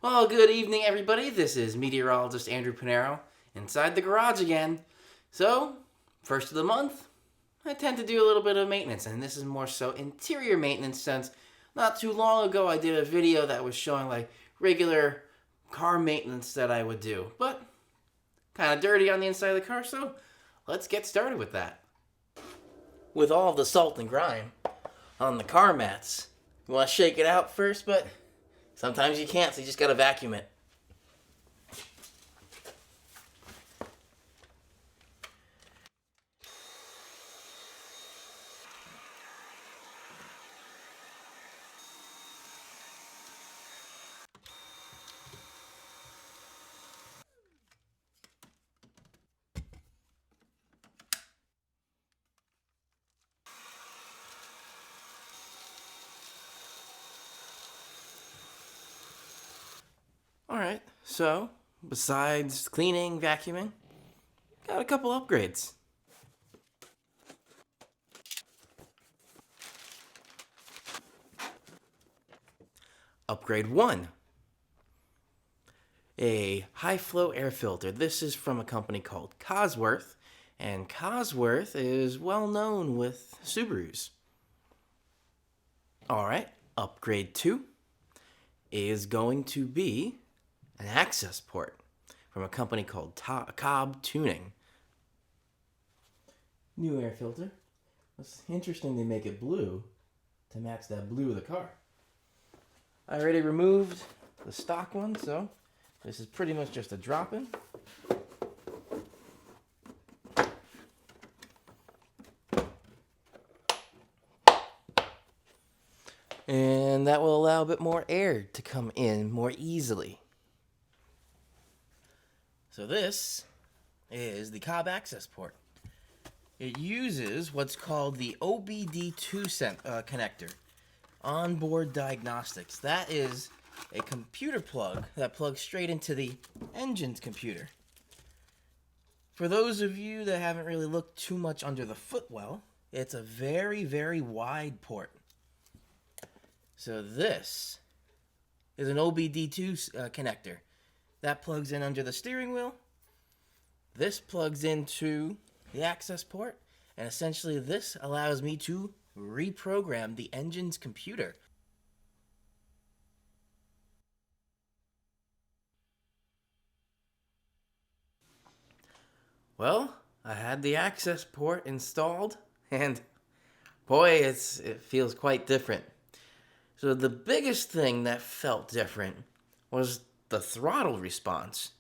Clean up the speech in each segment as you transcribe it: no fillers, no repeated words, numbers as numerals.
Well, good evening, everybody. This is meteorologist Andrew Pinero inside the garage again. So, first of the month, I tend to do a little bit of maintenance, and this is more so interior maintenance since not too long ago I did a video that was showing like regular car maintenance that I would do, but kind of dirty on the inside of the car, so let's get started with that. With all the salt and grime on the car mats, you want to shake it out first, but sometimes you can't, so you just gotta vacuum it. Alright, so besides cleaning, vacuuming, got a couple upgrades. Upgrade 1. A high flow air filter. This is from a company called Cosworth, and Cosworth is well known with Subarus. Alright, upgrade 2 is going to be an access port from a company called Cobb Tuning. New air filter. It's interesting they make it blue to match that blue of the car. I already removed the stock one, so this is pretty much just a drop-in. And that will allow a bit more air to come in more easily. So this is the Cobb access port. It uses what's called the OBD2 connector, onboard diagnostics. That is a computer plug that plugs straight into the engine's computer. For those of you that haven't really looked too much under the footwell, it's a very, very wide port. So this is an OBD2 connector. That plugs in under the steering wheel. This plugs into the access port. And essentially this allows me to reprogram the engine's computer. Well, I had the access port installed, and boy, it feels quite different. So the biggest thing that felt different was the throttle response.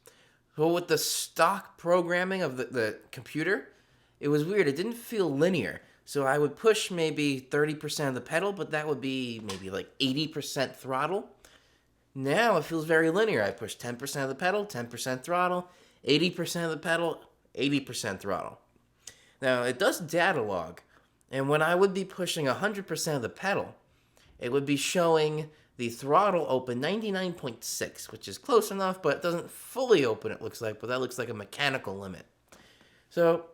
So with the stock programming of the computer, it was weird. It didn't feel linear. So I would push maybe 30% of the pedal, but that would be maybe like 80% throttle. Now it feels very linear. I push 10% of the pedal, 10% throttle, 80% of the pedal, 80% throttle. Now it does data log, and when I would be pushing 100% of the pedal, it would be showing the throttle open 99.6, which is close enough, but it doesn't fully open, it looks like, but that looks like a mechanical limit. So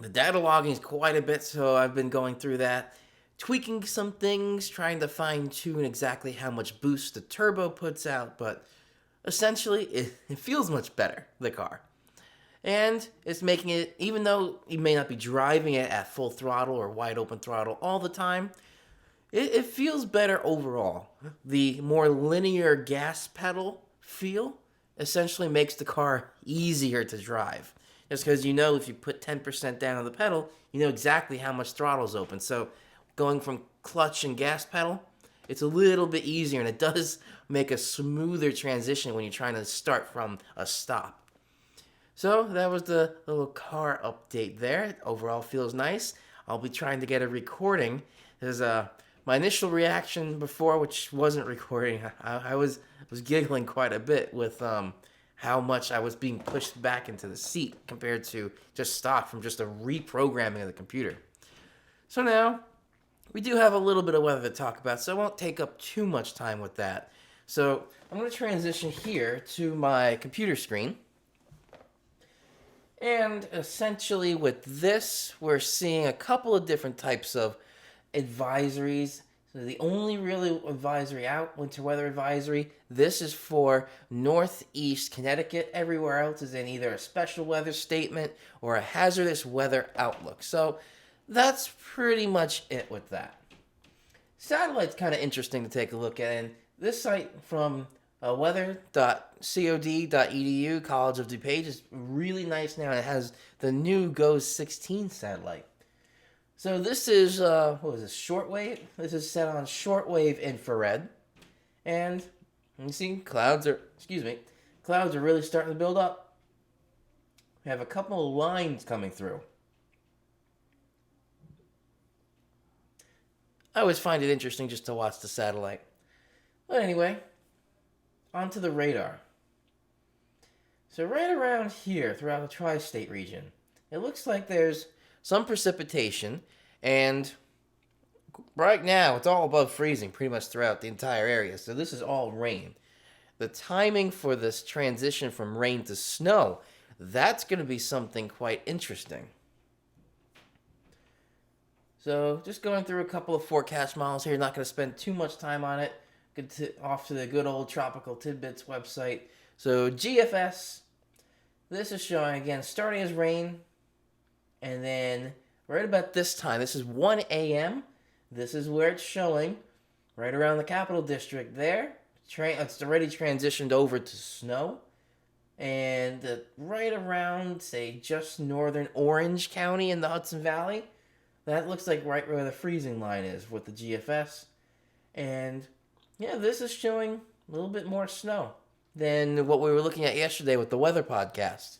the data logging is quite a bit, so I've been going through that, tweaking some things, trying to fine-tune exactly how much boost the turbo puts out, but essentially it feels much better, the car. And it's making it, even though you may not be driving it at full throttle or wide open throttle all the time, it feels better overall. The more linear gas pedal feel essentially makes the car easier to drive. Just because you know if you put 10% down on the pedal, you know exactly how much throttle is open. So going from clutch and gas pedal, it's a little bit easier, and it does make a smoother transition when you're trying to start from a stop. So that was the little car update there. It overall feels nice. I'll be trying to get a recording. There's my initial reaction before, which wasn't recording, I was giggling quite a bit with how much I was being pushed back into the seat compared to just stock from just a reprogramming of the computer. So now, we do have a little bit of weather to talk about, so I won't take up too much time with that. So I'm going to transition here to my computer screen. And essentially with this, we're seeing a couple of different types of advisories. So the only really advisory out, winter weather advisory, this is for northeast Connecticut. Everywhere else is in either a special weather statement or a hazardous weather outlook. So that's pretty much it with that. Satellite's kind of interesting to take a look at. And this site from weather.cod.edu, College of DuPage, is really nice now. And it has the new GOES 16 satellite. So this is, what is this, shortwave? This is set on shortwave infrared. And you see clouds are really starting to build up. We have a couple of lines coming through. I always find it interesting just to watch the satellite. But anyway, onto the radar. So right around here, throughout the tri-state region, it looks like there's some precipitation, and right now it's all above freezing pretty much throughout the entire area. So this is all rain. The timing for this transition from rain to snow, that's going to be something quite interesting. So just going through a couple of forecast models here, not going to spend too much time on it. Off to the good old Tropical Tidbits website. So GFS, this is showing again starting as rain, and then right about this time, this is 1 a.m. This is where it's showing right around the Capital District there. It's already transitioned over to snow. And right around, say, just northern Orange County in the Hudson Valley, that looks like right where the freezing line is with the GFS. And yeah, this is showing a little bit more snow than what we were looking at yesterday with the weather podcast.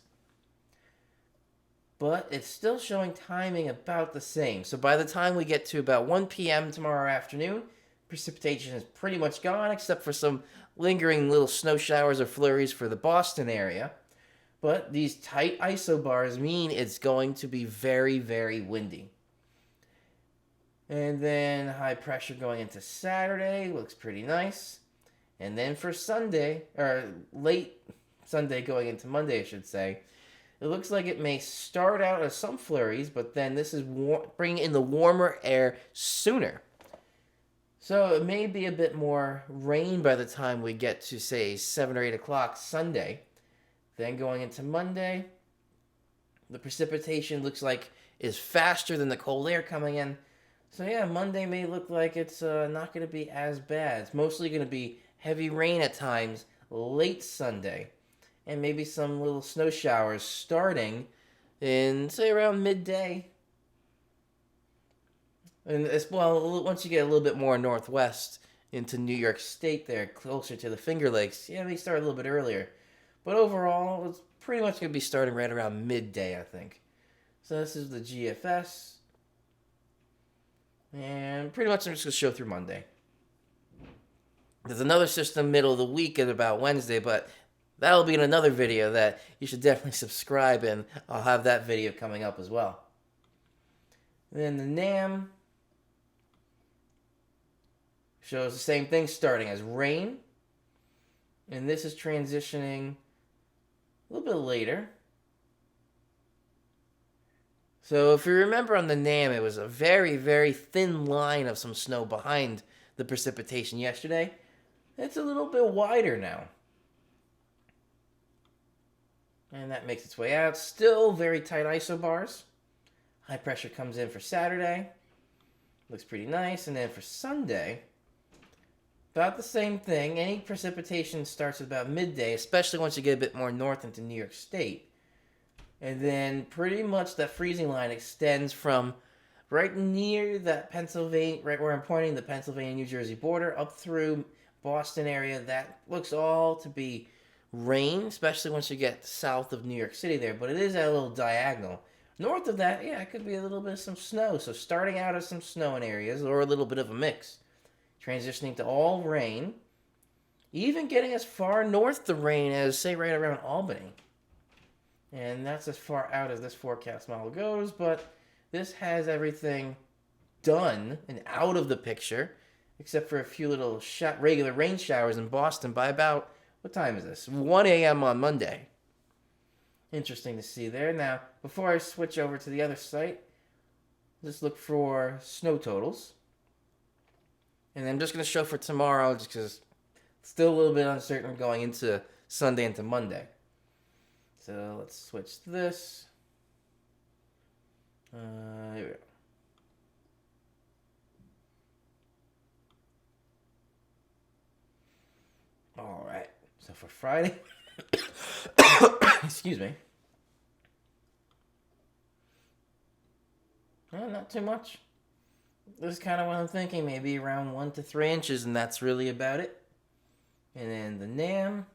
But it's still showing timing about the same. So by the time we get to about 1 p.m. tomorrow afternoon, precipitation is pretty much gone, except for some lingering little snow showers or flurries for the Boston area. But these tight isobars mean it's going to be very, very windy. And then high pressure going into Saturday looks pretty nice. And then for Sunday, or late Sunday going into Monday, I should say, it looks like it may start out as some flurries, but then this is bringing in the warmer air sooner. So it may be a bit more rain by the time we get to, say, 7 or 8 o'clock Sunday. Then going into Monday, the precipitation looks like is faster than the cold air coming in. So yeah, Monday may look like it's not going to be as bad. It's mostly going to be heavy rain at times late Sunday. And maybe some little snow showers starting in, say, around midday. And as well, once you get a little bit more northwest into New York State there, closer to the Finger Lakes, yeah, they start a little bit earlier. But overall, it's pretty much going to be starting right around midday, I think. So this is the GFS. And pretty much I'm just going to show through Monday. There's another system middle of the week at about Wednesday, but that'll be in another video that you should definitely subscribe, and I'll have that video coming up as well. And then the NAM shows the same thing, starting as rain. And this is transitioning a little bit later. So if you remember on the NAM, it was a very, very thin line of some snow behind the precipitation yesterday. It's a little bit wider now. And that makes its way out. Still very tight isobars. High pressure comes in for Saturday. Looks pretty nice. And then for Sunday, about the same thing. Any precipitation starts at about midday, especially once you get a bit more north into New York State. And then pretty much that freezing line extends from right near that Pennsylvania, right where I'm pointing, the Pennsylvania-New Jersey border, up through Boston area. That looks all to be rain, especially once you get south of New York City there. But it is at a little diagonal. North of that, yeah, it could be a little bit of some snow. So starting out as some snow in areas, or a little bit of a mix. Transitioning to all rain. Even getting as far north the rain as, say, right around Albany. And that's as far out as this forecast model goes, but this has everything done and out of the picture, except for a few little regular rain showers in Boston by about, what time is this? 1 a.m. on Monday. Interesting to see there. Now, before I switch over to the other site, just look for snow totals. And I'm just going to show for tomorrow just because it's still a little bit uncertain going into Sunday into Monday. So let's switch this. Here we go. All right. So for Friday, excuse me. Not too much. This is kind of what I'm thinking. Maybe around 1 to 3 inches, and that's really about it. And then the NAM.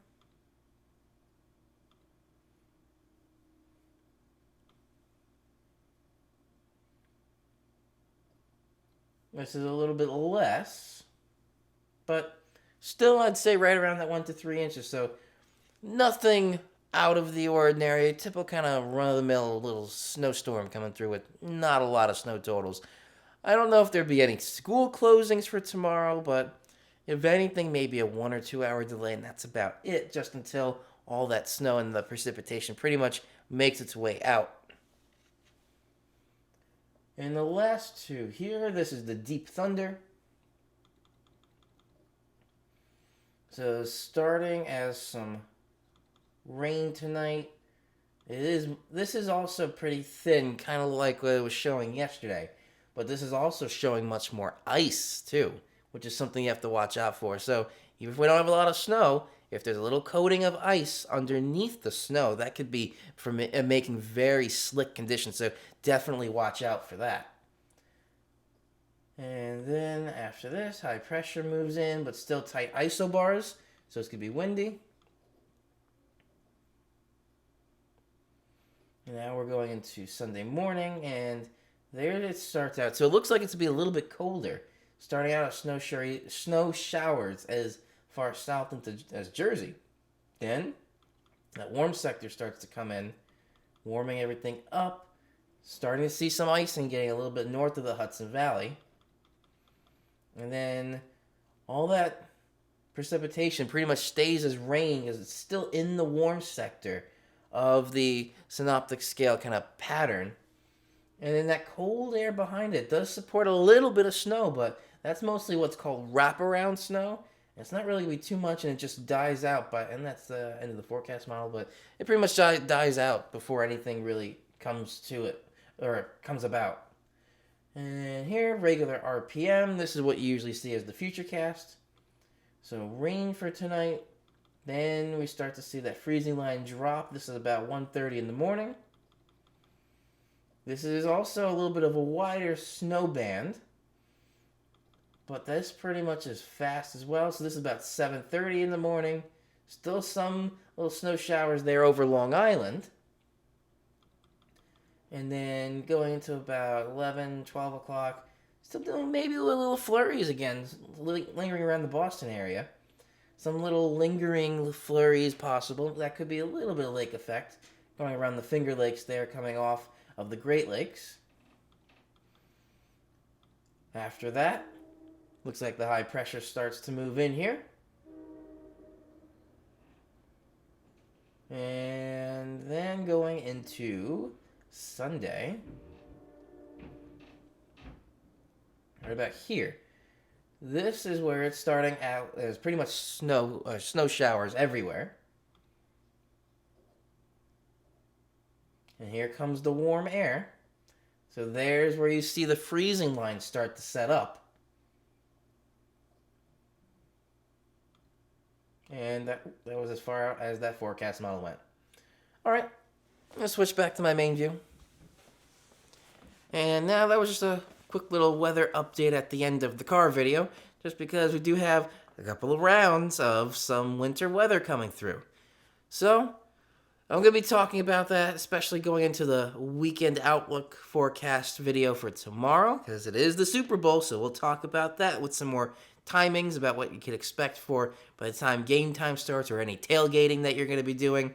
This is a little bit less, but still I'd say right around that 1 to 3 inches. So nothing out of the ordinary. A typical kind of run-of-the-mill little snowstorm coming through with not a lot of snow totals. I don't know if there'd be any school closings for tomorrow, but if anything, maybe a 1 or 2 hour delay, and that's about it, just until all that snow and the precipitation pretty much makes its way out. And the last two here, this is the Deep Thunder. So starting as some rain tonight. This is also pretty thin, kind of like what it was showing yesterday. But this is also showing much more ice too, which is something you have to watch out for. So even if we don't have a lot of snow, if there's a little coating of ice underneath the snow, that could be for making very slick conditions. So definitely watch out for that. And then after this, high pressure moves in, but still tight isobars, so it's going to be windy. And now we're going into Sunday morning, and there it starts out. So it looks like it's going to be a little bit colder, starting out of snow showers as far south as Jersey. Then that warm sector starts to come in, warming everything up, starting to see some icing getting a little bit north of the Hudson Valley. And then all that precipitation pretty much stays as rain because it's still in the warm sector of the synoptic scale kind of pattern. And then that cold air behind it does support a little bit of snow, but that's mostly what's called wraparound snow. It's not really going to be too much, and it just dies out. And that's the end of the forecast model, but it pretty much dies out before anything really comes to it or comes about. And here, regular RPM. This is what you usually see as the futurecast. So rain for tonight. Then we start to see that freezing line drop. This is about 1:30 in the morning. This is also a little bit of a wider snow band. But this pretty much is fast as well. So this is about 7:30 in the morning. Still some little snow showers there over Long Island. And then going into about 11, 12 o'clock, still doing maybe little flurries again, lingering around the Boston area. Some little lingering flurries possible. That could be a little bit of lake effect going around the Finger Lakes there, coming off of the Great Lakes. After that, looks like the high pressure starts to move in here. And then going into Sunday, right about here. This is where it's starting out. There's pretty much snow showers everywhere. And here comes the warm air. So there's where you see the freezing lines start to set up. And that was as far out as that forecast model went. All right. I'm going to switch back to my main view. And now that was just a quick little weather update at the end of the car video, just because we do have a couple of rounds of some winter weather coming through. So, I'm going to be talking about that, especially going into the weekend outlook forecast video for tomorrow, because it is the Super Bowl, so we'll talk about that with some more timings about what you can expect for by the time game time starts or any tailgating that you're going to be doing.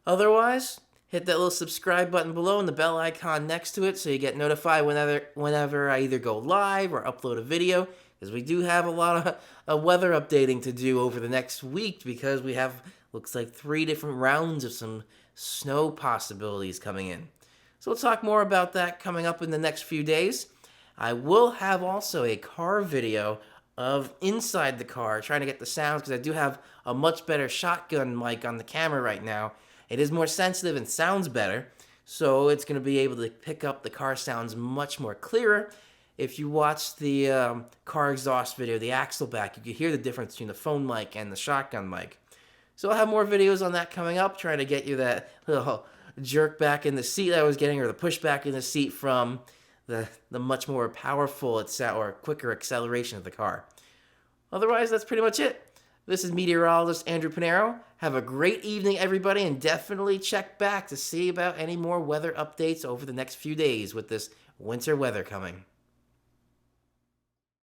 Otherwise, hit that little subscribe button below and the bell icon next to it so you get notified whenever I either go live or upload a video, because we do have a lot of weather updating to do over the next week, because we have, looks like, 3 different rounds of some snow possibilities coming in. So we'll talk more about that coming up in the next few days. I will have also a car video of inside the car, trying to get the sounds, because I do have a much better shotgun mic on the camera right now. It is more sensitive and sounds better, so it's going to be able to pick up the car sounds much more clearer. If you watch the car exhaust video, the Axleback, you can hear the difference between the phone mic and the shotgun mic. So I'll have more videos on that coming up, trying to get you that little jerk back in the seat that I was getting, or the push back in the seat from the much more powerful or quicker acceleration of the car. Otherwise, that's pretty much it. This is meteorologist Andrew Pinero. Have a great evening, everybody, and definitely check back to see about any more weather updates over the next few days with this winter weather coming.